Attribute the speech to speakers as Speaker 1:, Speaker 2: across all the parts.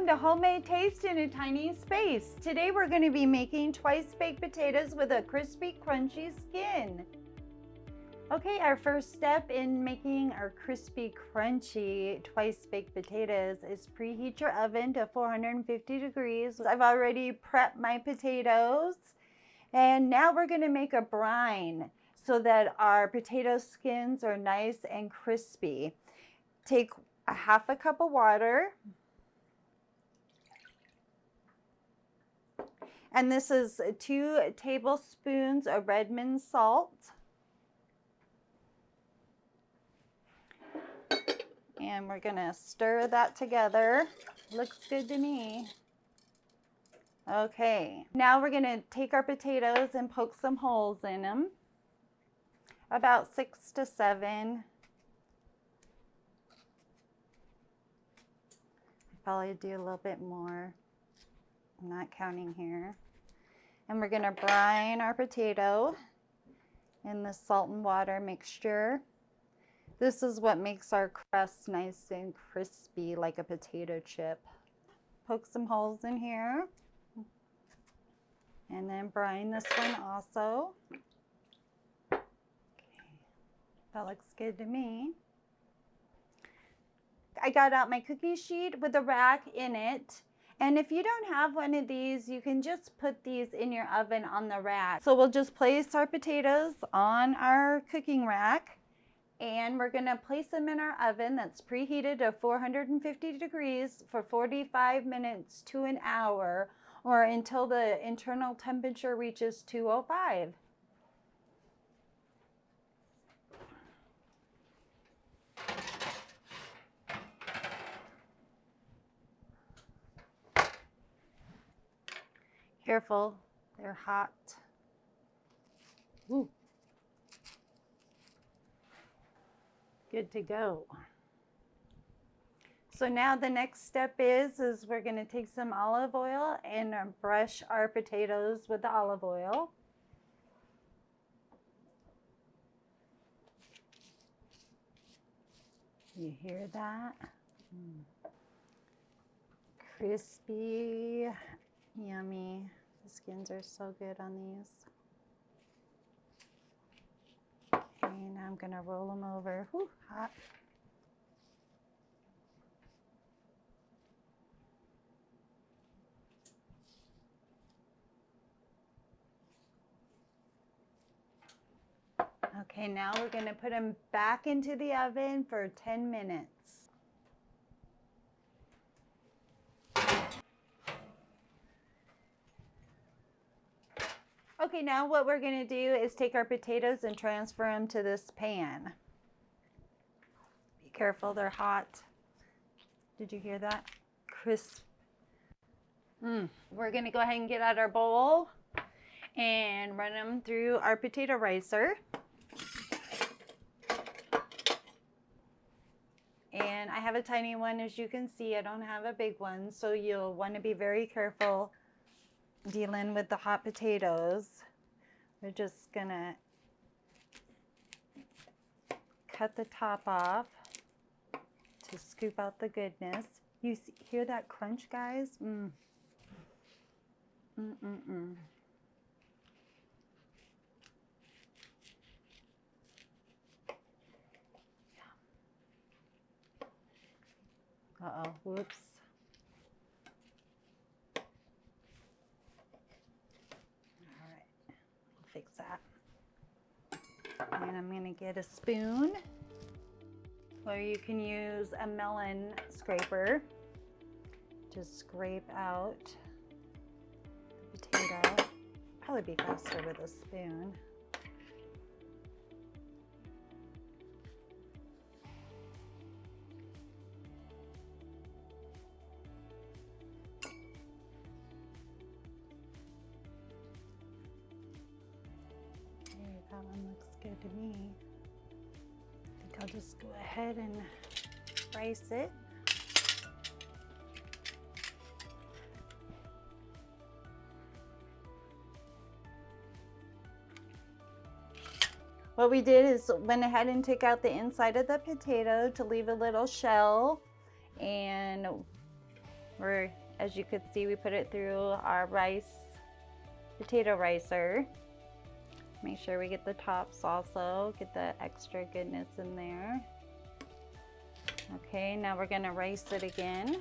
Speaker 1: Welcome to Homemade Taste in a Tiny Space. Today we're going to be making twice baked potatoes with a crispy, crunchy skin. Okay, our first step in making our crispy, crunchy, twice baked potatoes is preheat your oven to 450 degrees. I've already prepped my potatoes, and now we're going to make a brine so that our potato skins are nice and crispy. Take a half a cup of water. And this is 2 tablespoons of Redmond salt. And we're gonna stir that together. Looks good to me. Okay, now we're gonna take our potatoes and poke some holes in them. About 6 to 7. Probably do a little bit more. I'm not counting here. And we're gonna brine our potato in the salt and water mixture. This is what makes our crust nice and crispy like a potato chip. Poke some holes in here. And then brine this one also. Okay. That looks good to me. I got out my cookie sheet with a rack in it. And if you don't have one of these, you can just put these in your oven on the rack. So we'll just place our potatoes on our cooking rack, and we're gonna place them in our oven that's preheated to 450 degrees for 45 minutes to an hour, or until the internal temperature reaches 205. Careful, they're hot. Ooh. Good to go. So now the next step is we're gonna take some olive oil and brush our potatoes with the olive oil. You hear that? Crispy. Yummy. The skins are so good on these. Okay, now I'm gonna roll them over. Whew, hot. Okay, now we're gonna put them back into the oven for 10 minutes. Okay, now what we're gonna do is take our potatoes and transfer them to this pan. Be careful, they're hot. Did you hear that? Crisp. We're gonna go ahead and get out our bowl and run them through our potato ricer. And I have a tiny one, as you can see. I don't have a big one, so you'll want to be very careful dealing with the hot potatoes. We're just gonna cut the top off to scoop out the goodness. You hear that crunch, guys? Uh-oh, whoops. Fix that. And I'm going to get a spoon, or you can use a melon scraper to scrape out the potato. Probably be faster with a spoon. That one looks good to me. I think I'll just go ahead and rice it. What we did is went ahead and took out the inside of the potato to leave a little shell, and As you could see, we put it through our potato ricer. Make sure we get the tops also, get the extra goodness in there. Okay, now we're gonna rice it again.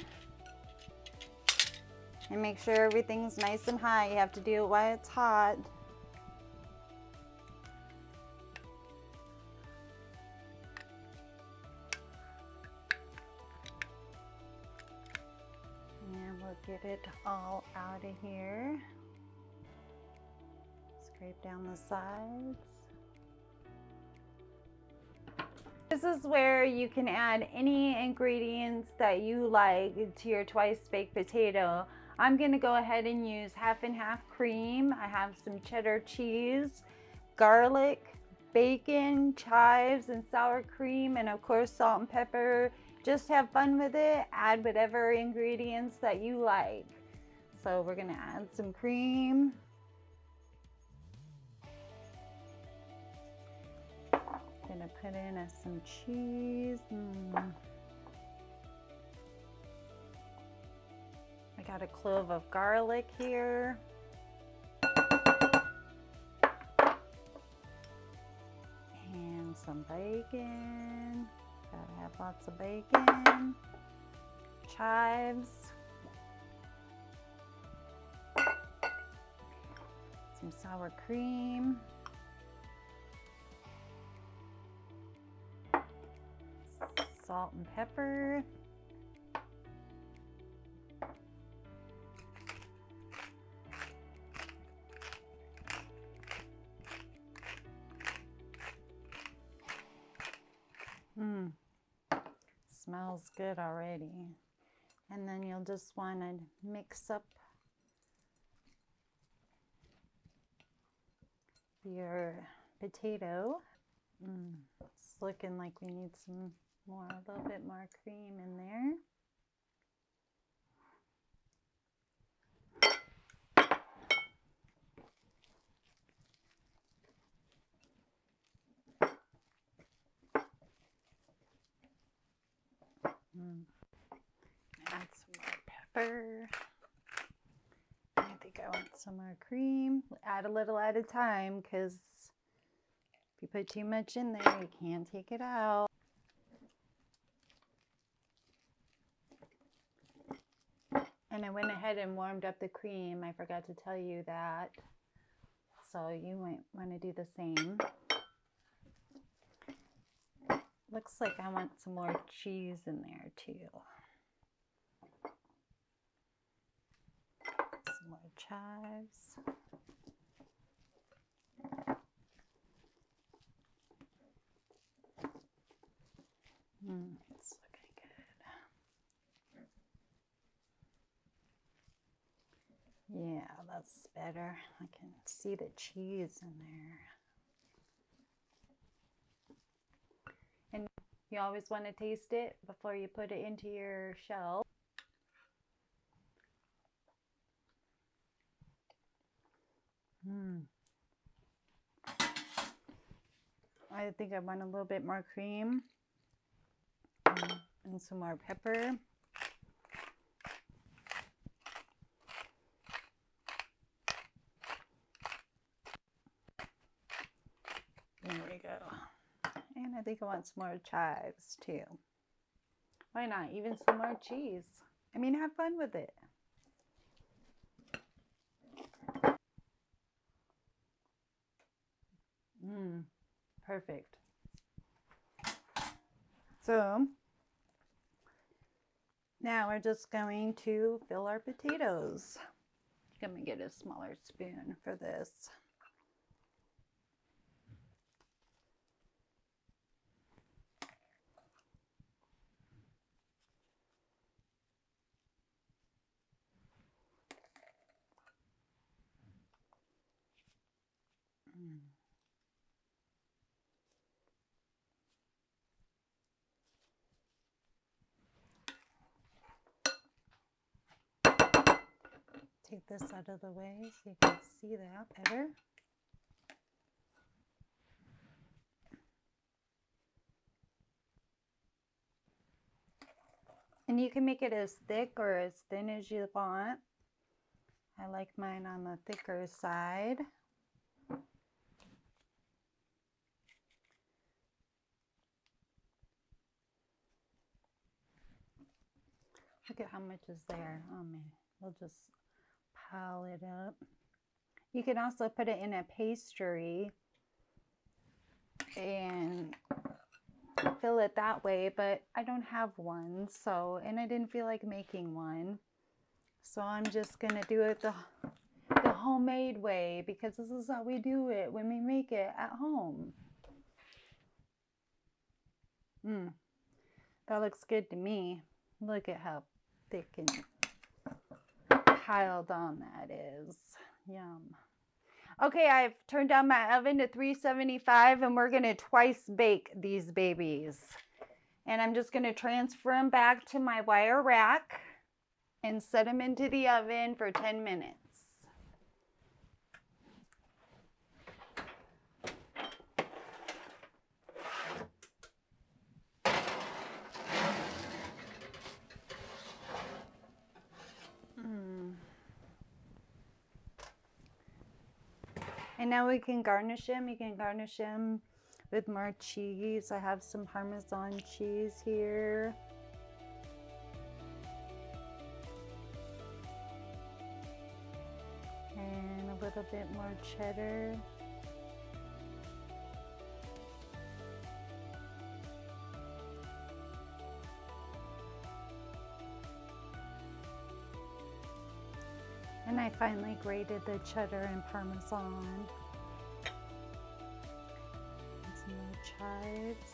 Speaker 1: And make sure everything's nice and high. You have to do it while it's hot. And we'll get it all out of here. Scrape down the sides. This is where you can add any ingredients that you like to your twice baked potato. I'm gonna go ahead and use half and half cream. I have some cheddar cheese, garlic, bacon, chives, and sour cream, and of course salt and pepper. Just have fun with it. Add whatever ingredients that you like. So we're gonna add some cream. Gonna put in some cheese. I got a clove of garlic here. And some bacon. Gotta have lots of bacon. Chives. Some sour cream. Salt and pepper. Smells good already. And then you'll just want to mix up your potato. It's looking like we need a little bit more cream in there. Add some more pepper. I think I want some more cream. Add a little at a time, because if you put too much in there, you can't take it out. And I went ahead and warmed up the cream. I forgot to tell you that. So you might want to do the same. Looks like I want some more cheese in there too. Some more chives. It's looking good. Yeah, that's better. I can see the cheese in there. And you always want to taste it before you put it into your shell. I think I want a little bit more cream and some more pepper. There we go. And I think I want some more chives too. Why not? Even some more cheese. I mean, have fun with it. Perfect. So now we're just going to fill our potatoes. I'm gonna get a smaller spoon for this. Take this out of the way so you can see that better. And you can make it as thick or as thin as you want. I like mine on the thicker side. Look at how much is there. Oh man, we'll just pile it up. You can also put it in a pastry and fill it that way, but I don't have one, so, and I didn't feel like making one. So I'm just gonna do it the homemade way, because this is how we do it when we make it at home. That looks good to me. Look at how thick and piled on that is. Yum. Okay, I've turned down my oven to 375 and we're gonna twice bake these babies. And I'm just gonna transfer them back to my wire rack and set them into the oven for 10 minutes. And now we can garnish them. You can garnish them with more cheese. I have some Parmesan cheese here. And a little bit more cheddar. And I finally grated the cheddar and Parmesan. And some more chives.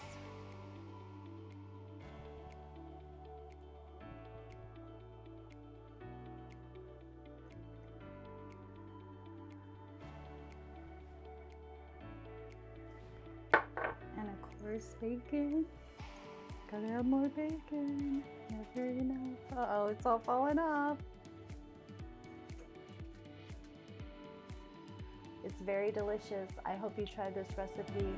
Speaker 1: And of course bacon. Gotta have more bacon. Never enough. Uh-oh, it's all falling off. It's very delicious. I hope you try this recipe.